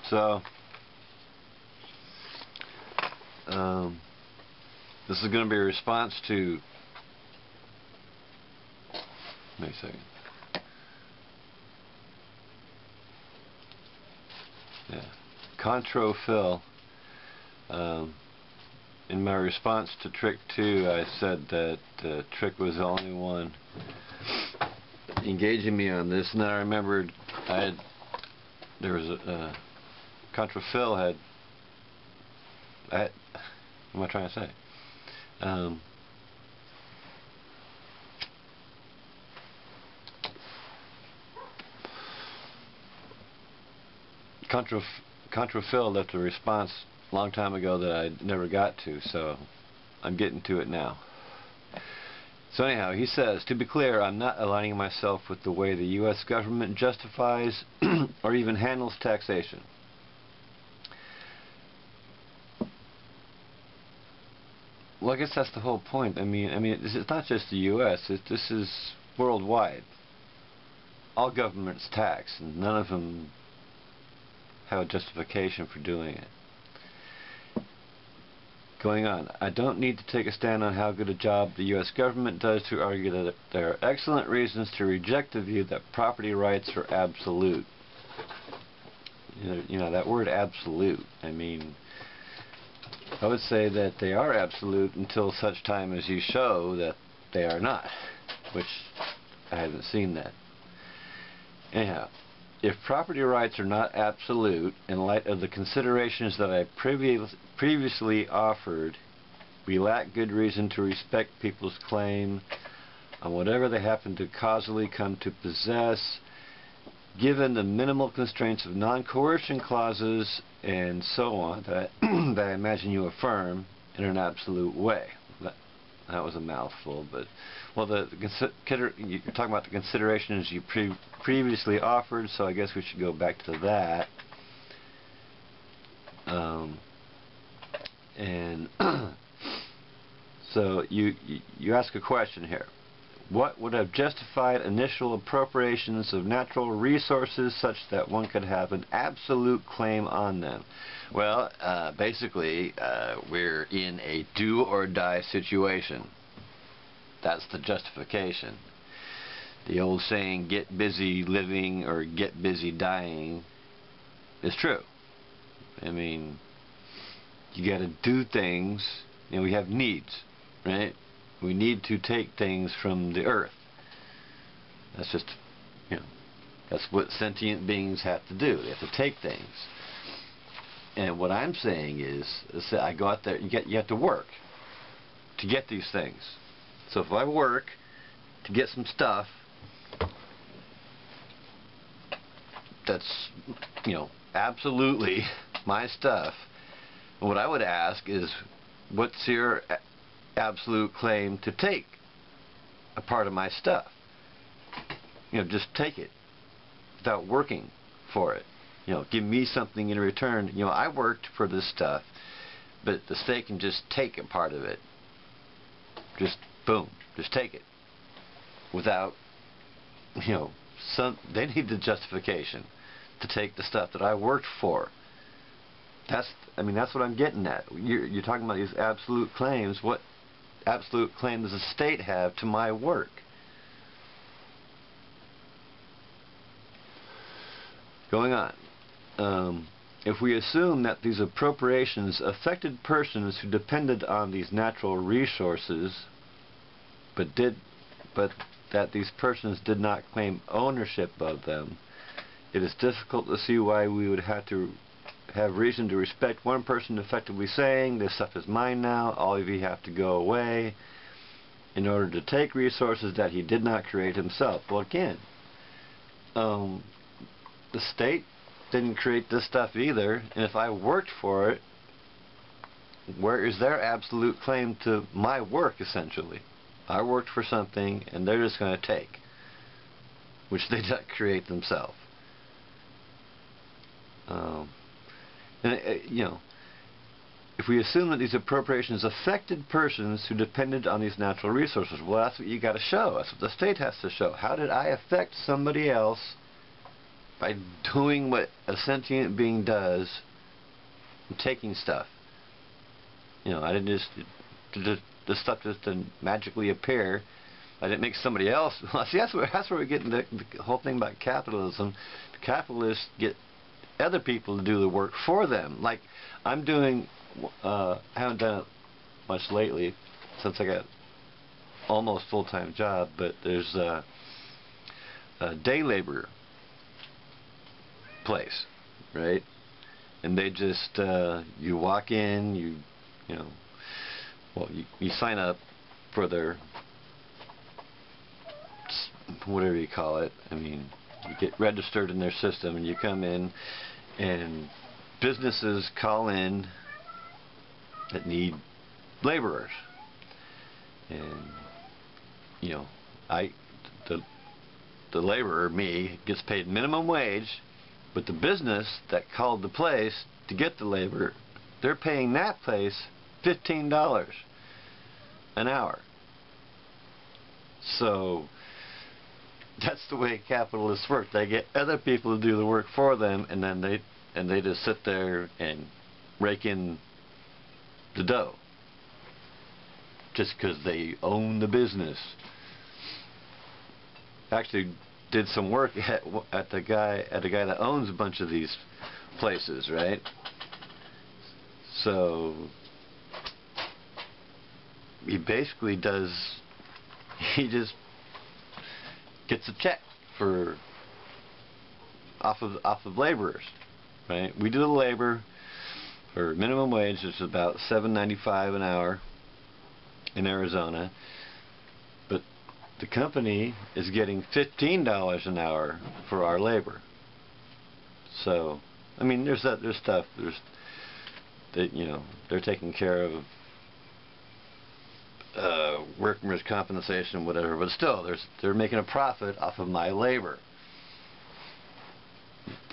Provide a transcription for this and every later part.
So, this is going to be a response to. Wait a second. Yeah, Contro Phil. In my response to Trick 2, I said that Trick was the only one engaging me on this, and then I remembered there was a Contro Phil had. What am I trying to say? Contro Phil left a response a long time ago that I never got to, so I'm getting to it now. So anyhow, he says, to be clear, I'm not aligning myself with the way the U.S. government justifies or even handles taxation. Well, I guess that's the whole point. I mean, it's not just the U.S. This is worldwide. All governments tax, and none of them have a justification for doing it. Going on, I don't need to take a stand on how good a job the U.S. government does to argue that there are excellent reasons to reject the view that property rights are absolute. You know that word absolute. I mean, I would say that they are absolute until such time as you show that they are not, which I haven't seen that. Anyhow, if property rights are not absolute, in light of the considerations that I previously offered, we lack good reason to respect people's claim on whatever they happen to causally come to possess, given the minimal constraints of non-coercion clauses and so on that I imagine you affirm in an absolute way. That was a mouthful, but well, you're talking about the considerations you previously offered, so I guess we should go back to that. And so you ask a question here. What would have justified initial appropriations of natural resources such that one could have an absolute claim on them? Well, basically, we're in a do-or-die situation. That's the justification. The old saying, get busy living or get busy dying, is true. I mean, you got to do things. You know, we have needs, right? We need to take things from the earth. That's just, you know, that's what sentient beings have to do. They have to take things. And what I'm saying is I go out there, you have to work to get these things. So if I work to get some stuff that's, you know, absolutely my stuff, what I would ask is, what's your absolute claim to take a part of my stuff? You know, just take it without working for it. You know, give me something in return. You know, I worked for this stuff, but the state can just take a part of it. Just boom, just take it without, you know, they need the justification to take the stuff that I worked for. That's what I'm getting at. You're talking about these absolute claims. What absolute claim does the state have to my work? Going on. If we assume that these appropriations affected persons who depended on these natural resources, but that these persons did not claim ownership of them, it is difficult to see why we would have to have reason to respect one person effectively saying, this stuff is mine now, all of you have to go away, in order to take resources that he did not create himself. Well, again, the state didn't create this stuff either, and if I worked for it, where is their absolute claim to my work, essentially? I worked for something, and they're just going to take, which they didn't create themselves. You know, if we assume that these appropriations affected persons who depended on these natural resources, well, that's what you got to show. That's what the state has to show. How did I affect somebody else by doing what a sentient being does, taking stuff. You know, I didn't just the stuff just didn't magically appear. I didn't make somebody else. Well, see, that's where we get into the whole thing about capitalism. Capitalists get other people to do the work for them. Like I'm doing, I haven't done it much lately since I got almost full-time job, but there's a day labor place, right? And they just you walk in, you know, well, you sign up for their whatever you call it. I mean, you get registered in their system, and you come in, and businesses call in that need laborers, and you know, the laborer, me, gets paid minimum wage, but the business that called the place to get the labor, they're paying that place $15 an hour. So that's the way capitalists work. They get other people to do the work for them, and then they just sit there and rake in the dough just because they own the business. Actually did some work at the guy that owns a bunch of these places, right? So he basically he just gets a check for off of laborers, right? We do the labor for minimum wage, which is about $7.95 an hour in Arizona, but the company is getting $15 an hour for our labor. So I mean, there's stuff that, you know, they're taking care of workers' compensation, whatever, but still they're making a profit off of my labor.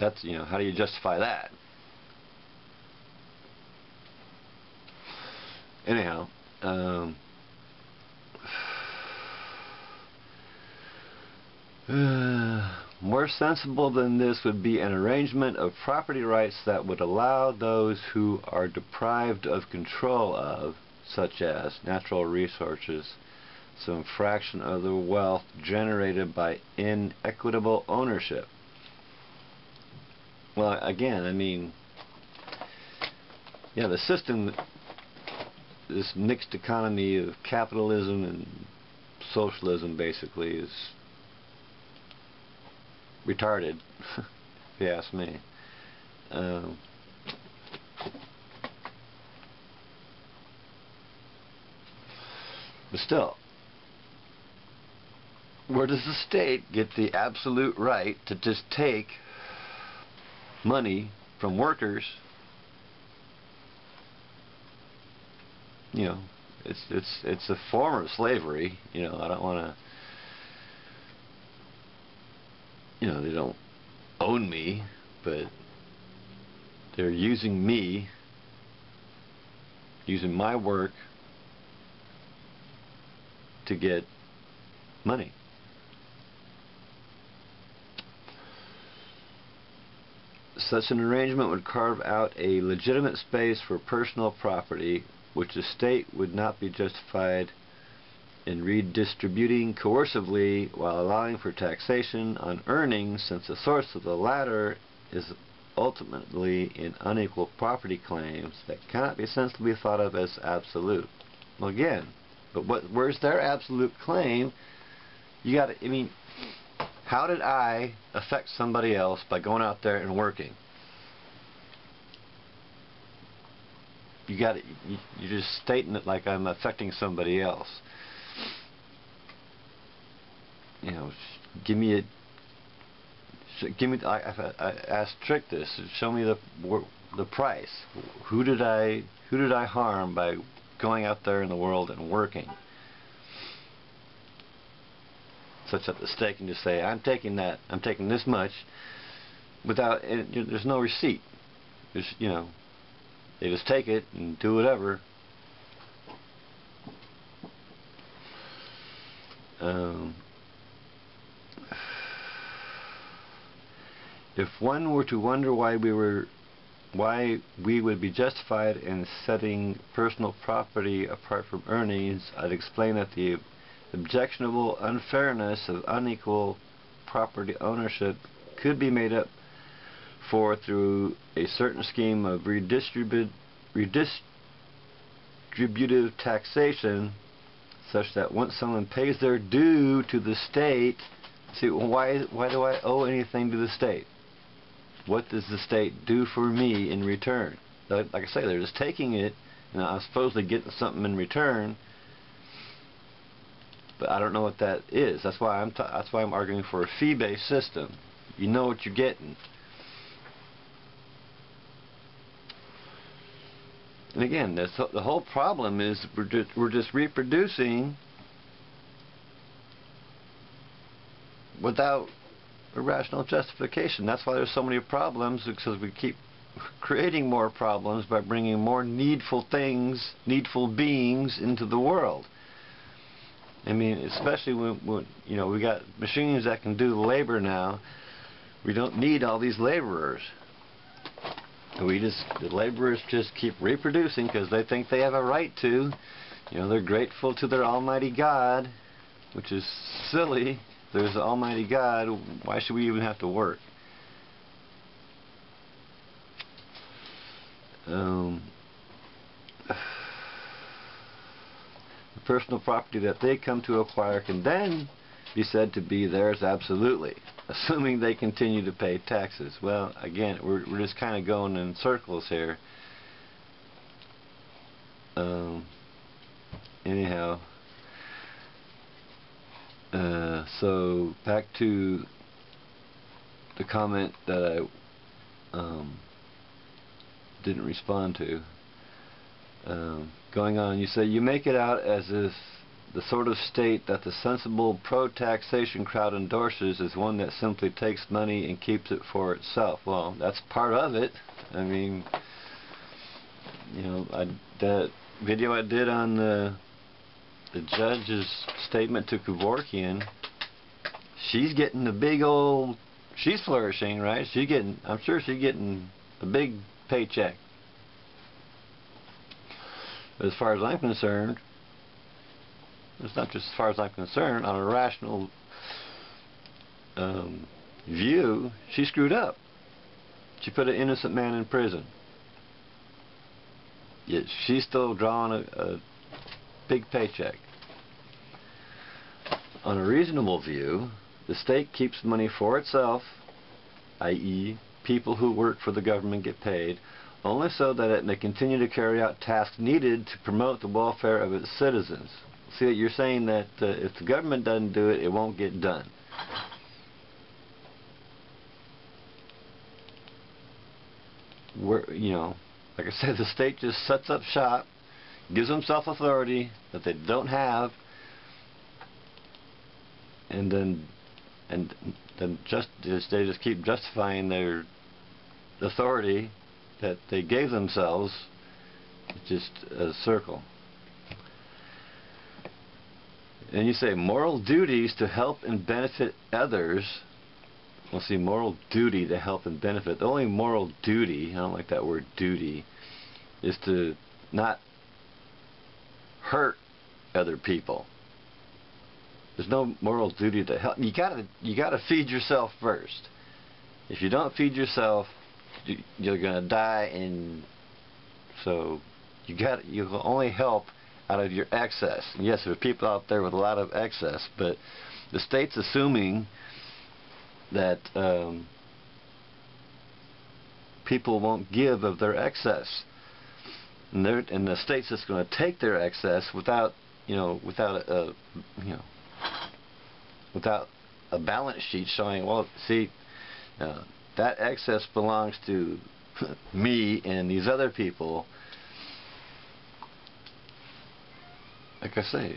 That's, you know, how do you justify that? Anyhow, more sensible than this would be an arrangement of property rights that would allow those who are deprived of control of, such as natural resources, some fraction of the wealth generated by inequitable ownership. Well, again, I mean, yeah, the system, this mixed economy of capitalism and socialism basically is retarded, if you ask me. But still, where does the state get the absolute right to just take money from workers? You know, it's a form of slavery. You know, I don't want to. You know, they don't own me, but they're using me, using my work to get money. Such an arrangement would carve out a legitimate space for personal property, which the state would not be justified in redistributing coercively while allowing for taxation on earnings, since the source of the latter is ultimately in unequal property claims that cannot be sensibly thought of as absolute. Well, again, but where's their absolute claim? You got to, I mean, how did I affect somebody else by going out there and working? You're just stating it like I'm affecting somebody else. You know, give me. I asked Trick this. Show me the price. Who did I harm by going out there in the world and working? Such at the stake and just say, I'm taking this much, without, there's no receipt. There's, you know, they just take it and do whatever. If one were to wonder why we would be justified in setting personal property apart from earnings, I'd explain that the objectionable unfairness of unequal property ownership could be made up for through a certain scheme of redistributive taxation, such that once someone pays their due to the state, see, why do I owe anything to the state? What does the state do for me in return? Like I say, they're just taking it, and I'm supposedly getting something in return, but I don't know what that is. That's why I'm arguing for a fee-based system. You know what you're getting. And again, the whole problem is we're just reproducing without a rational justification. That's why there's so many problems, because we keep creating more problems by bringing more needful things, needful beings into the world. I mean, especially when you know, we got machines that can do the labor now. We don't need all these laborers. The laborers just keep reproducing because they think they have a right to. You know, they're grateful to their almighty God, which is silly. There's an almighty God. Why should we even have to work? The personal property that they come to acquire can then be said to be theirs absolutely, assuming they continue to pay taxes. Well, again, we're just kind of going in circles here. Anyhow, so back to the comment that I didn't respond to. Going on, you say you make it out as if the sort of state that the sensible pro-taxation crowd endorses is one that simply takes money and keeps it for itself. Well, that's part of it. I mean, you know, that video I did on the judge's statement to Kevorkian, she's getting the big old, she's flourishing, right? She's getting, I'm sure she's getting a big paycheck. But as far as I'm concerned, it's not just as far as I'm concerned, on a rational view, she screwed up. She put an innocent man in prison. Yet she's still drawing a big paycheck. On a reasonable view, the state keeps money for itself, i.e., people who work for the government get paid, only so that it may continue to carry out tasks needed to promote the welfare of its citizens. See, you're saying that if the government doesn't do it, it won't get done. You know, like I said, the state just sets up shop, gives themselves authority that they don't have, and then they just keep justifying their authority that they gave themselves. It's just a circle. And you say moral duties to help and benefit others. Well, see, moral duty to help and benefit. The only moral duty, I don't like that word duty, is to not hurt other people. There's no moral duty to help. You gotta feed yourself first. If you don't feed yourself, you're gonna die, and so you can only help out of your excess. And yes, there are people out there with a lot of excess, but the state's assuming that people won't give of their excess, and the state's just going to take their excess without a balance sheet showing, well, see, that excess belongs to me and these other people. Like I say,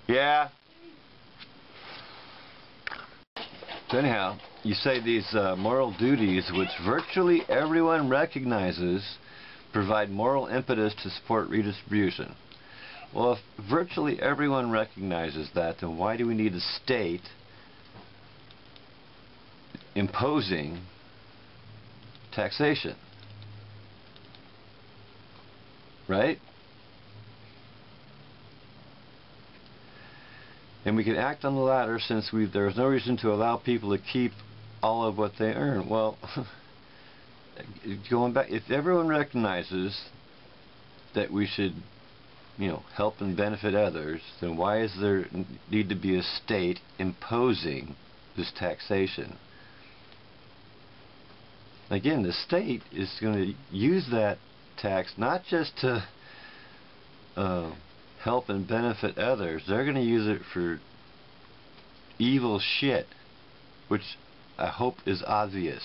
yeah. So anyhow, you say these moral duties, which virtually everyone recognizes, provide moral impetus to support redistribution. Well, if virtually everyone recognizes that, then why do we need a state imposing taxation? Right? And we can act on the latter since there's no reason to allow people to keep all of what they earn. Well, going back, if everyone recognizes that we should, help and benefit others, then why is there need to be a state imposing this taxation? Again, the state is going to use that tax not just to help and benefit others. They're going to use it for evil shit, which I hope is obvious.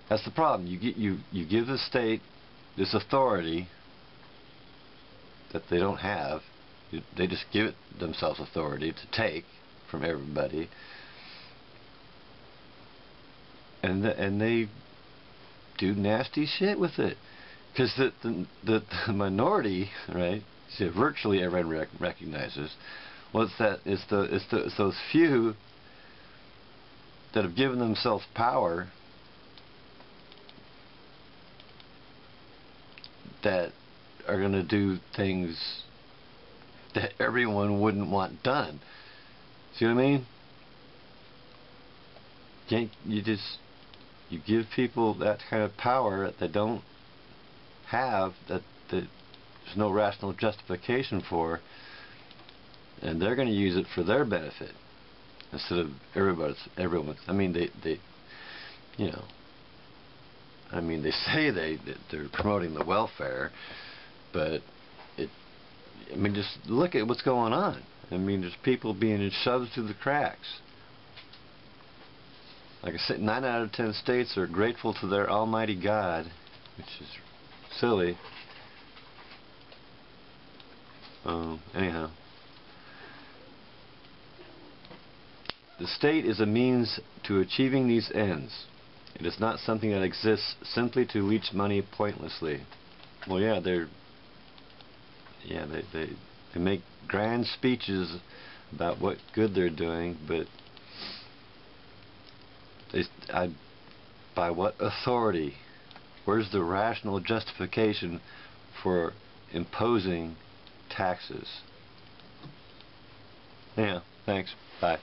That's the problem. You give the state this authority that they don't have. They just give it themselves authority to take from everybody, and they do nasty shit with it. Because the minority, right? See, virtually everyone recognizes. Well, it's those few that have given themselves power that are going to do things that everyone wouldn't want done. See what I mean? You give people that kind of power that they don't have, that there's no rational justification for, and they're going to use it for their benefit instead of everyone's. I mean, they say they're promoting the welfare, but just look at what's going on. I mean, there's people being shoved through the cracks. Like I said, 9 out of 10 states are grateful to their almighty God, which is silly. Anyhow, the state is a means to achieving these ends. It is not something that exists simply to leech money pointlessly. Well, yeah, they make grand speeches about what good they're doing, but by what authority? Where's the rational justification for imposing taxes? Yeah, thanks. Bye.